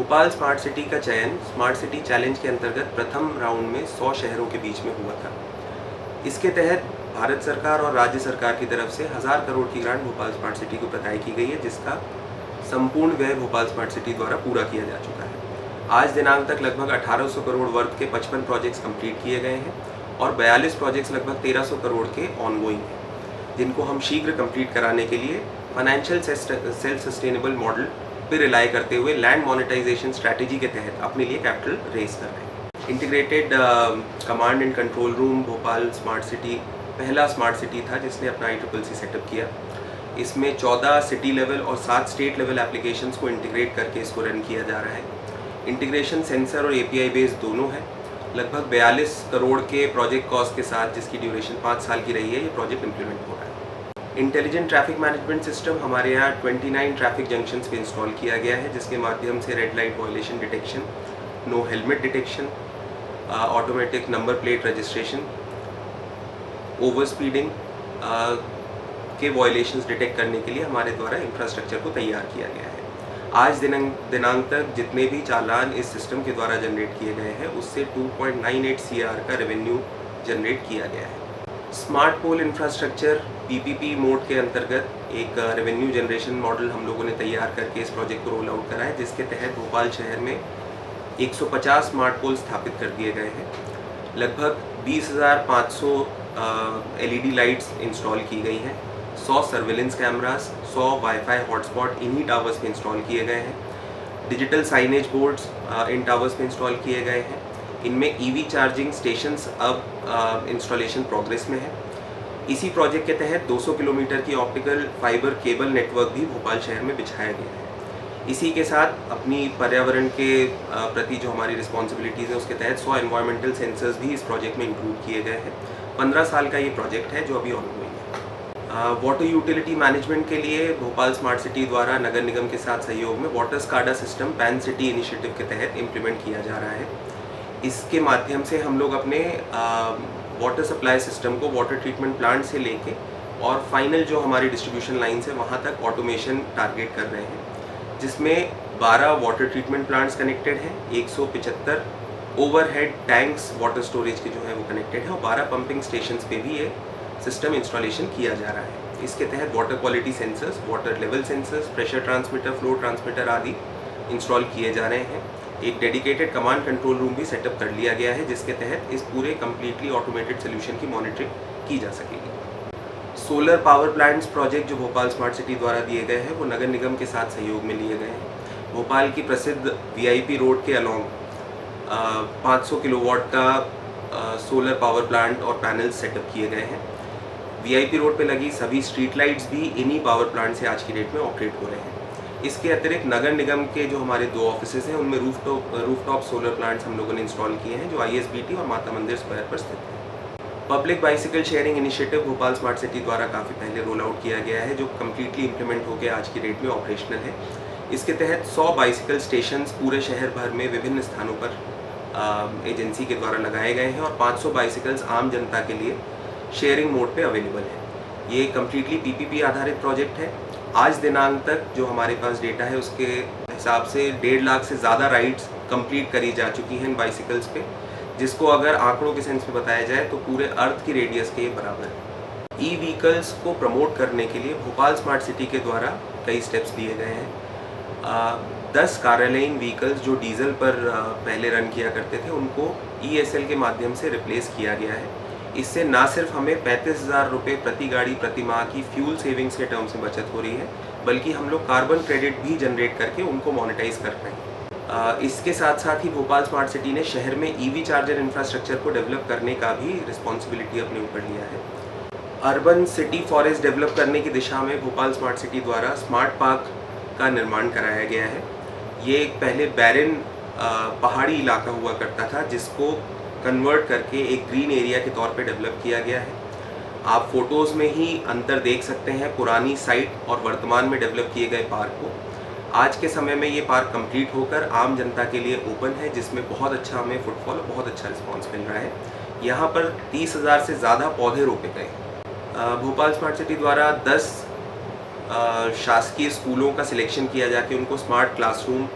Bhopal smart city का चयन smart city challenge के अंतर्गत प्रथम राउंड में 100 शहरों के बीच में हुआ था। इसके तहत भारत सरकार और राज्य सरकार की तरफ से 1000 करोड़ की ग्रांट भोपाल स्मार्ट सिटी को प्रदाय की गई है, जिसका संपूर्ण व्यय भोपाल स्मार्ट सिटी द्वारा पूरा किया जा चुका है। आज दिनांक तक लगभग 1800 करोड़ वर्थ के 55 प्रोजेक्ट्स कंप्लीट किए गए हैं और 42 प्रोजेक्ट्स लगभग 1300 करोड़ के ऑनगोइंग हैं, जिनको हम शीघ्र कंप्लीट कराने के लिए फाइनेंशियल सेल्फ सस्टेनेबल मॉडल पर रिलाय करते हुए लैंड मोनेटाइजेशन स्ट्रैटेजी के तहत अपने लिए कैपिटल रेज कर रहे हैं। Integrated command and control room Bhopal smart city पहला स्मार्ट सिटी था जिसने अपना ICCC सेटअप किया। इसमें 14 सिटी लेवल और 7 स्टेट लेवल एप्लीकेशंस को इंटीग्रेट करके इसको रन किया जा रहा है। इंटीग्रेशन सेंसर और API बेस्ड दोनों है। लगभग 42 करोड़ के प्रोजेक्ट कॉस्ट के साथ, जिसकी ड्यूरेशन 5 साल की रही है, ये प्रोजेक्ट इंप्लीमेंट हो रहा है। इंटेलिजेंट ट्रैफिक मैनेजमेंट सिस्टम हमारे यहाँ 29 ट्रैफिक जंक्शंस पे इंस्टॉल किया गया है, जिसके माध्यम से red light violation detection, no helmet detection, automatic number plate registration, over speeding के वायलेशंस डिटेक्ट करने के लिए हमारे द्वारा इंफ्रास्ट्रक्चर को तैयार किया गया है। आज दिनांक तक जितने भी चालान इस सिस्टम के द्वारा जनरेट किए गए हैं, उससे 2.98 CR का रेवेन्यू जनरेट किया गया है। स्मार्ट पोल इंफ्रास्ट्रक्चर PPP मोड के अंतर्गत एक रेवेन्यू जनरेशन मॉडल हम लोगों ने तैयार करके इस प्रोजेक्ट को रोल आउट करा है, जिसके तहत भोपाल शहर में 150 स्मार्ट पोल स्थापित कर दिए गए हैं। लगभग 20,500 LED लाइट्स इंस्टॉल की गई हैं। 100 सर्वेलेंस कैमरास, 100 वाईफाई हॉटस्पॉट इन्हीं टावर्स पे इंस्टॉल किए गए हैं। डिजिटल साइनेज बोर्ड्स इन टावर्स पे इंस्टॉल किए गए हैं। इनमें EV चार्जिंग स्टेशंस अब इंस्टॉलेशन प्रोग्रेस में है। इसी प्रोजेक्ट के तहत 200 किलोमीटर की ऑप्टिकल फाइबर केबल नेटवर्क भी भोपाल शहर में बिछाया गया है। इसी के साथ अपनी पर्यावरण के प्रति जो हमारी रिस्पॉन्सिबिलिटीज़ है, उसके तहत 100 एनवायरमेंटल सेंसर्स भी इस प्रोजेक्ट में इंक्लूड किए गए हैं। 15 साल का ये प्रोजेक्ट है जो अभी ऑनगोइंग है। वाटर यूटिलिटी मैनेजमेंट के लिए भोपाल स्मार्ट सिटी द्वारा नगर निगम के साथ सहयोग में water SCADA system pan city initiative के तहत इम्प्लीमेंट किया जा रहा है। इसके माध्यम से हम लोग अपने वाटर सप्लाई सिस्टम को वाटर ट्रीटमेंट प्लांट से लेके और फाइनल जो हमारी डिस्ट्रीब्यूशन लाइन है वहाँ तक ऑटोमेशन टारगेट कर रहे हैं, जिसमें 12 वाटर ट्रीटमेंट प्लांट्स कनेक्टेड हैं, 175 ओवरहेड टैंक्स वाटर स्टोरेज के जो है वो कनेक्टेड है और 12 पंपिंग स्टेशंस पे भी ये सिस्टम इंस्टॉलेशन किया जा रहा है। इसके तहत water quality sensors, water level sensors, pressure transmitter, flow transmitter आदि इंस्टॉल किए जा रहे हैं। एक डेडिकेटेड कमांड कंट्रोल रूम भी सेटअप कर लिया गया है, जिसके तहत इस पूरे कम्प्लीटली ऑटोमेटेड सोल्यूशन की मॉनिटरिंग की जा सकेगी। सोलर पावर प्लांट्स प्रोजेक्ट जो भोपाल स्मार्ट सिटी द्वारा दिए गए हैं, वो नगर निगम के साथ सहयोग में लिए गए हैं। भोपाल की प्रसिद्ध VIP रोड के अलॉन्ग 500 किलोवाट का सोलर पावर प्लांट और पैनल्स सेटअप किए गए हैं। VIP रोड पे लगी सभी स्ट्रीट लाइट्स भी इन्हीं पावर प्लांट से आज की डेट में ऑपरेट हो रहे हैं। इसके अतिरिक्त नगर निगम के जो हमारे 2 ऑफिसेज हैं, उनमें रूफटॉप सोलर प्लांट्स हम लोगों ने इंस्टॉल किए हैं, जो ISBT और माता मंदिर स्क्वायर पर स्थित है। Public bicycle sharing initiative Bhopal smart city द्वारा काफ़ी पहले रोल आउट किया गया है, जो कम्प्लीटली इम्प्लीमेंट होकर आज की डेट में ऑपरेशनल है। इसके तहत 100 बाइसिकल स्टेशंस पूरे शहर भर में विभिन्न स्थानों पर एजेंसी के द्वारा लगाए गए हैं और 500 बाइसिकल्स आम जनता के लिए शेयरिंग मोड पे अवेलेबल है। ये कम्प्लीटली PPP आधारित प्रोजेक्ट है। आज दिनांक तक जो हमारे पास डेटा है, उसके हिसाब से 1.5 लाख से ज़्यादा राइड्स कंप्लीट करी जा चुकी हैं इन बाइसिकल्स पे, जिसको अगर आंकड़ों के सेंस में बताया जाए तो पूरे अर्थ की रेडियस के बराबर है। E-व्हीकल्स को प्रमोट करने के लिए भोपाल स्मार्ट सिटी के द्वारा कई स्टेप्स लिए गए हैं। 10 कार्यालयीन व्हीकल्स जो डीजल पर पहले रन किया करते थे, उनको ESL के माध्यम से रिप्लेस किया गया है। इससे ना सिर्फ हमें 35,000 रुपये प्रति गाड़ी प्रति माह की फ्यूल सेविंग्स के टर्म से बचत हो रही है, बल्कि हम लोग कार्बन क्रेडिट भी जनरेट करके उनको मोनेटाइज कर रहे हैं। इसके साथ साथ ही भोपाल स्मार्ट सिटी ने शहर में EV चार्जर इंफ्रास्ट्रक्चर को डेवलप करने का भी रिस्पॉन्सिबिलिटी अपने ऊपर लिया है। अर्बन सिटी फॉरेस्ट डेवलप करने की दिशा में भोपाल स्मार्ट सिटी द्वारा स्मार्ट पार्क का निर्माण कराया गया है। ये एक पहले बैरन पहाड़ी इलाका हुआ करता था, जिसको कन्वर्ट करके एक ग्रीन एरिया के तौर पे डेवलप किया गया है। आप फोटोज़ में ही अंतर देख सकते हैं पुरानी साइट और वर्तमान में डेवलप किए गए पार्क को। आज के समय में ये पार्क कंप्लीट होकर आम जनता के लिए ओपन है, जिसमें बहुत अच्छा हमें फुटफॉल और बहुत अच्छा रिस्पांस मिल रहा है। यहाँ पर 30,000 से ज़्यादा पौधे रोपे गए। भोपाल स्मार्ट सिटी द्वारा 10 शासकीय स्कूलों का सिलेक्शन किया जाके उनको स्मार्ट क्लासरूम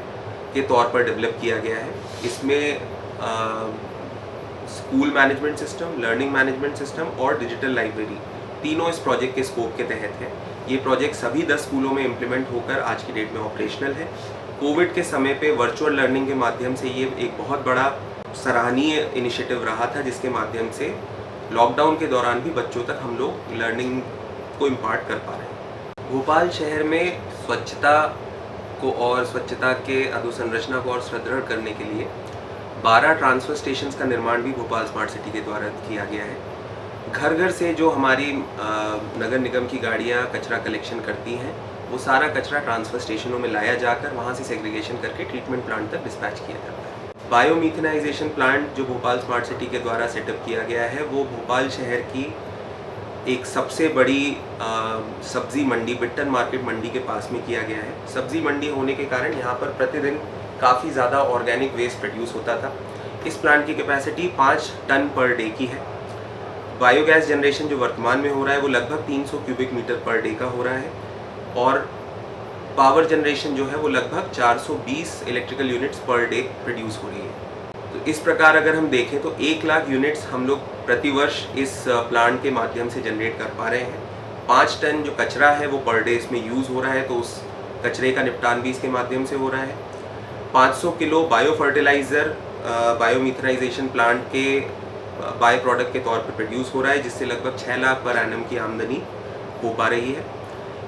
के तौर पर डेवलप किया गया है। इसमें school management system, learning management system और डिजिटल लाइब्रेरी तीनों इस प्रोजेक्ट के स्कोप के तहत है। ये प्रोजेक्ट सभी 10 स्कूलों में इम्प्लीमेंट होकर आज की डेट में ऑपरेशनल है। कोविड के समय पे वर्चुअल लर्निंग के माध्यम से ये एक बहुत बड़ा सराहनीय इनिशिएटिव रहा था, जिसके माध्यम से लॉकडाउन के दौरान भी बच्चों तक हम लोग लर्निंग को इम्पार्ट कर पा रहे हैं। भोपाल शहर में स्वच्छता को और स्वच्छता के अधोसंरचना को और सुदृढ़ करने के लिए 12 ट्रांसफ़र स्टेशंस का निर्माण भी भोपाल स्मार्ट सिटी के द्वारा किया गया है। घर घर से जो हमारी नगर निगम की गाड़ियाँ कचरा कलेक्शन करती हैं, वो सारा कचरा ट्रांसफ़र स्टेशनों में लाया जाकर वहाँ से सेग्रीगेशन करके ट्रीटमेंट प्लांट तक डिस्पैच किया जाता है। बायोमीथेनाइजेशन प्लांट जो भोपाल स्मार्ट सिटी के द्वारा सेटअप किया गया है, वो भोपाल शहर की एक सबसे बड़ी सब्ज़ी मंडी, बिट्टन मार्केट मंडी के पास में किया गया है। सब्ज़ी मंडी होने के कारण यहाँ पर प्रतिदिन काफ़ी ज़्यादा ऑर्गेनिक वेस्ट प्रोड्यूस होता था। इस प्लांट की कैपेसिटी 5 टन पर डे की है। बायोगैस जनरेशन जो वर्तमान में हो रहा है वो लगभग 300 क्यूबिक मीटर पर डे का हो रहा है, और पावर जनरेशन जो है वो लगभग 420 electrical units per day produce हो रही है। तो इस प्रकार अगर हम देखें तो 1 लाख यूनिट्स हम लोग प्रतिवर्ष इस प्लांट के माध्यम से जनरेट कर पा रहे हैं। 5 टन जो कचरा है वो पर डे इसमें यूज़ हो रहा है, तो उस कचरे का निपटान भी इसके माध्यम से हो रहा है। 500 kilo bio fertiliser biomethanisation plant के बाय प्रोडक्ट के तौर पर प्रोड्यूस हो रहा है, जिससे लगभग 6 लाख पर एनम की आमदनी हो पा रही है।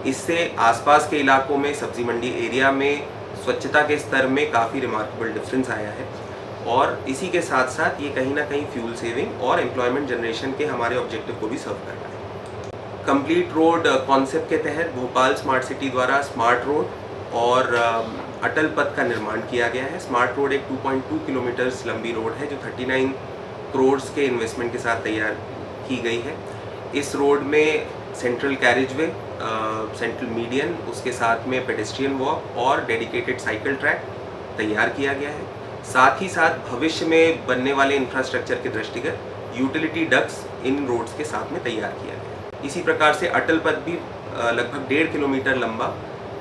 इससे आसपास के इलाकों में सब्जी मंडी एरिया में स्वच्छता के स्तर में काफ़ी रिमार्केबल डिफरेंस आया है, और इसी के साथ साथ ये कहीं ना कहीं फ्यूल सेविंग और एम्प्लॉयमेंट जनरेशन के हमारे ऑब्जेक्टिव को भी सर्व कर रहा है। कंप्लीट रोड कॉन्सेप्ट के तहत भोपाल स्मार्ट सिटी द्वारा स्मार्ट रोड और अटल पथ का निर्माण किया गया है। स्मार्ट रोड एक 2.2 किलोमीटर्स लंबी रोड है जो 39 करोड़ के इन्वेस्टमेंट के साथ तैयार की गई है। इस रोड में सेंट्रल कैरिजवे, सेंट्रल मीडियन, उसके साथ में पेडेस्ट्रियन वॉक और डेडिकेटेड साइकिल ट्रैक तैयार किया गया है। साथ ही साथ भविष्य में बनने वाले इंफ्रास्ट्रक्चर के दृष्टिगत यूटिलिटी डक्ट्स इन रोड्स के साथ में तैयार किया गया है। इसी प्रकार से अटल पथ भी लगभग 1.5 किलोमीटर लंबा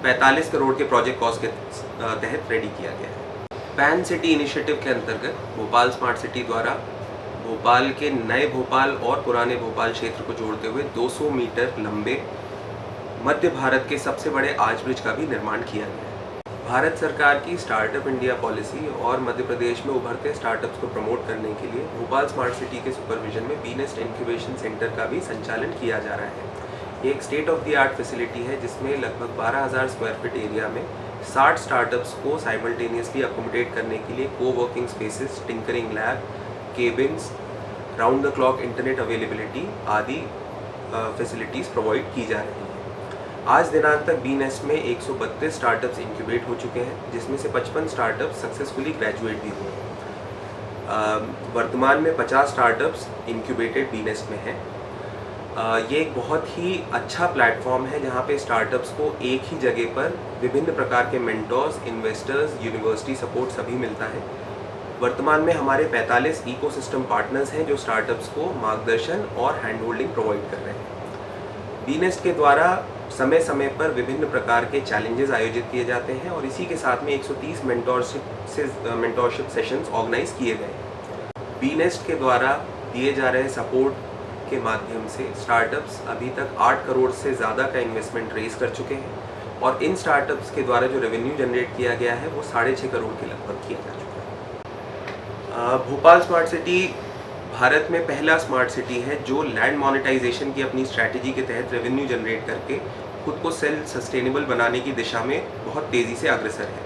45 करोड़ के प्रोजेक्ट कॉस्ट के तहत रेडी किया गया है। पैन सिटी इनिशिएटिव के अंतर्गत भोपाल स्मार्ट सिटी द्वारा भोपाल के नए भोपाल और पुराने भोपाल क्षेत्र को जोड़ते हुए 200 मीटर लंबे मध्य भारत के सबसे बड़े आर्च ब्रिज का भी निर्माण किया गया है। भारत सरकार की स्टार्टअप इंडिया पॉलिसी और मध्य प्रदेश में उभरते स्टार्टअप्स को प्रमोट करने के लिए भोपाल स्मार्ट सिटी के सुपरविजन में बीनेस्ट इंक्यूबेशन सेंटर का भी संचालन किया जा रहा है। ये एक state of the art facility है, जिसमें लगभग 12,000 स्क्वायर फीट एरिया में 60 स्टार्टअप्स को साइमल्टेनियसली अकोमोडेट करने के लिए co-working spaces, tinkering lab, cabins, round the clock internet availability आदि फैसिलिटीज़ प्रोवाइड की जा रही हैं। आज दिनांक तक बीनेस्ट में 132 स्टार्टअप्स इंक्यूबेट हो चुके हैं, जिसमें से 55 स्टार्टअप्स सक्सेसफुली ग्रेजुएट भी हुए हैं। वर्तमान में 50 स्टार्टअप्स इंक्यूबेटेड बीनेस्ट में हैं। ये एक बहुत ही अच्छा प्लेटफॉर्म है जहाँ पे स्टार्टअप्स को एक ही जगह पर विभिन्न प्रकार के मेंटर्स, इन्वेस्टर्स, यूनिवर्सिटी सपोर्ट सभी मिलता है। वर्तमान में हमारे 45 इकोसिस्टम पार्टनर्स हैं जो स्टार्टअप्स को मार्गदर्शन और हैंड होल्डिंग प्रोवाइड कर रहे हैं। बीनेस्ट के द्वारा समय समय पर विभिन्न प्रकार के चैलेंजेस आयोजित किए जाते हैं, और इसी के साथ में 130 मेंटोरशिप सेशंस ऑर्गेनाइज किए गए। बीनेस्ट के द्वारा दिए जा रहे सपोर्ट के माध्यम से स्टार्टअप्स अभी तक 8 करोड़ से ज़्यादा का इन्वेस्टमेंट रेज कर चुके हैं, और इन स्टार्टअप्स के द्वारा जो रेवेन्यू जनरेट किया गया है वो 6.5 करोड़ के लगभग किया जा चुका है। भोपाल स्मार्ट सिटी भारत में पहला स्मार्ट सिटी है जो लैंड मोनेटाइजेशन की अपनी स्ट्रैटेजी के तहत रेवेन्यू जनरेट करके खुद को सेल्फ सस्टेनेबल बनाने की दिशा में बहुत तेज़ी से अग्रसर है।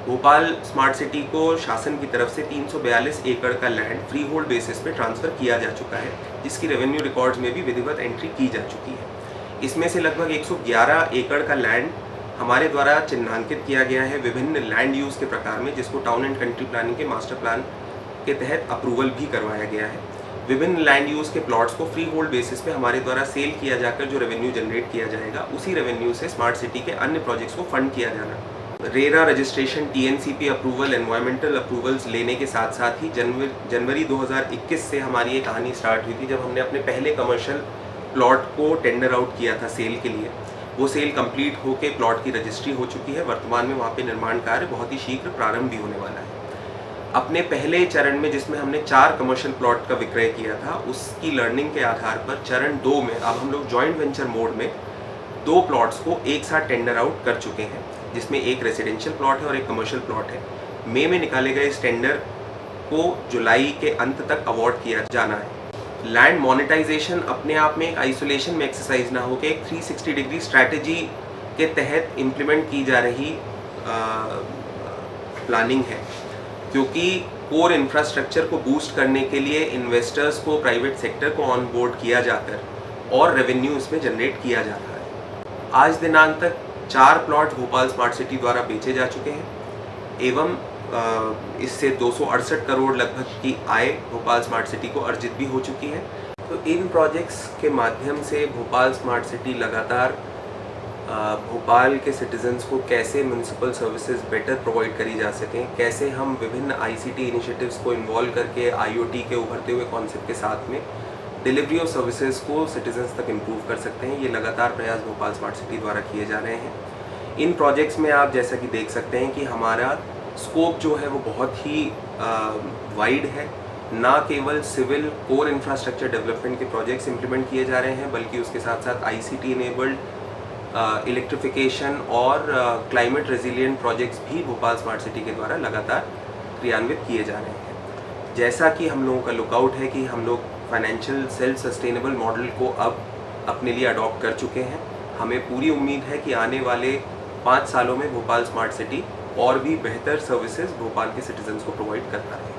भोपाल स्मार्ट सिटी को शासन की तरफ से 342 एकड़ का लैंड फ्री होल्ड बेसिस पे ट्रांसफ़र किया जा चुका है, जिसकी रेवेन्यू रिकॉर्ड्स में भी विधिवत एंट्री की जा चुकी है। इसमें से लगभग 111 एकड़ का लैंड हमारे द्वारा चिन्हांकित किया गया है विभिन्न लैंड यूज़ के प्रकार में, जिसको टाउन एंड कंट्री प्लानिंग के मास्टर प्लान के तहत अप्रूवल भी करवाया गया है। विभिन्न लैंड यूज़ के प्लॉट्स को फ्री होल्ड बेसिस पे हमारे द्वारा सेल किया जाकर जो रेवेन्यू जनरेट किया जाएगा, उसी रेवेन्यू से स्मार्ट सिटी के अन्य प्रोजेक्ट्स को फंड किया जाना। RERA registration, TNCP approval, environmental approvals लेने के साथ साथ ही जनवरी 2021 से हमारी ये कहानी स्टार्ट हुई थी, जब हमने अपने पहले कमर्शियल प्लॉट को टेंडर आउट किया था सेल के लिए। वो सेल कंप्लीट होकर प्लॉट की रजिस्ट्री हो चुकी है। वर्तमान में वहाँ पे निर्माण कार्य बहुत ही शीघ्र प्रारंभ भी होने वाला है। अपने पहले चरण में जिसमें हमने 4 कमर्शियल प्लॉट का विक्रय किया था, उसकी लर्निंग के आधार पर चरण 2 में अब हम लोग जॉइंट वेंचर मोड में 2 प्लॉट्स को एक साथ टेंडर आउट कर चुके हैं, जिसमें एक रेजिडेंशियल प्लॉट है और एक कमर्शियल प्लॉट है। मई में निकाले गए इस टेंडर को जुलाई के अंत तक अवार्ड किया जाना है। लैंड मोनेटाइजेशन अपने आप में एक आइसोलेशन में एक्सरसाइज ना होकर एक 360 डिग्री स्ट्रैटेजी के तहत इम्प्लीमेंट की जा रही प्लानिंग है, क्योंकि कोर इंफ्रास्ट्रक्चर को बूस्ट करने के लिए इन्वेस्टर्स को, प्राइवेट सेक्टर को ऑन बोर्ड किया जाकर और रेवेन्यू इसमें जनरेट किया जा रहा है। आज दिनांक तक 4 प्लॉट भोपाल स्मार्ट सिटी द्वारा बेचे जा चुके हैं एवं इससे 268 करोड़ लगभग की आय भोपाल स्मार्ट सिटी को अर्जित भी हो चुकी है। तो इन प्रोजेक्ट्स के माध्यम से भोपाल स्मार्ट सिटी लगातार भोपाल के सिटीजन्स को कैसे म्यूनिसिपल सर्विसेज बेटर प्रोवाइड करी जा सकें, कैसे हम विभिन्न आईसीटी इनिशिएटिव्स को इन्वॉल्व करके आईओटी के उभरते हुए कॉन्सेप्ट के साथ में डिलीवरी ऑफ सर्विसेज को सिटीजन्स तक इम्प्रूव कर सकते हैं, ये लगातार प्रयास भोपाल स्मार्ट सिटी द्वारा किए जा रहे हैं। इन प्रोजेक्ट्स में आप जैसा कि देख सकते हैं कि हमारा स्कोप जो है वो बहुत ही वाइड है। ना केवल सिविल कोर इंफ्रास्ट्रक्चर डेवलपमेंट के प्रोजेक्ट्स इंप्लीमेंट किए जा रहे हैं, बल्कि उसके साथ साथ आईसीटी इनेबल्ड इलेक्ट्रिफिकेशन और क्लाइमेट रेजिलिएंट प्रोजेक्ट्स भी भोपाल स्मार्ट सिटी के द्वारा लगातार क्रियान्वित किए जा रहे हैं। जैसा कि हम लोगों का लुकआउट है कि हम लोग फाइनेंशियल सेल्फ सस्टेनेबल मॉडल को अब अपने लिए अडॉप्ट कर चुके हैं। हमें पूरी उम्मीद है कि आने वाले 5 सालों में भोपाल स्मार्ट सिटी और भी बेहतर सर्विसेज भोपाल के सिटीजन्स को प्रोवाइड करता है।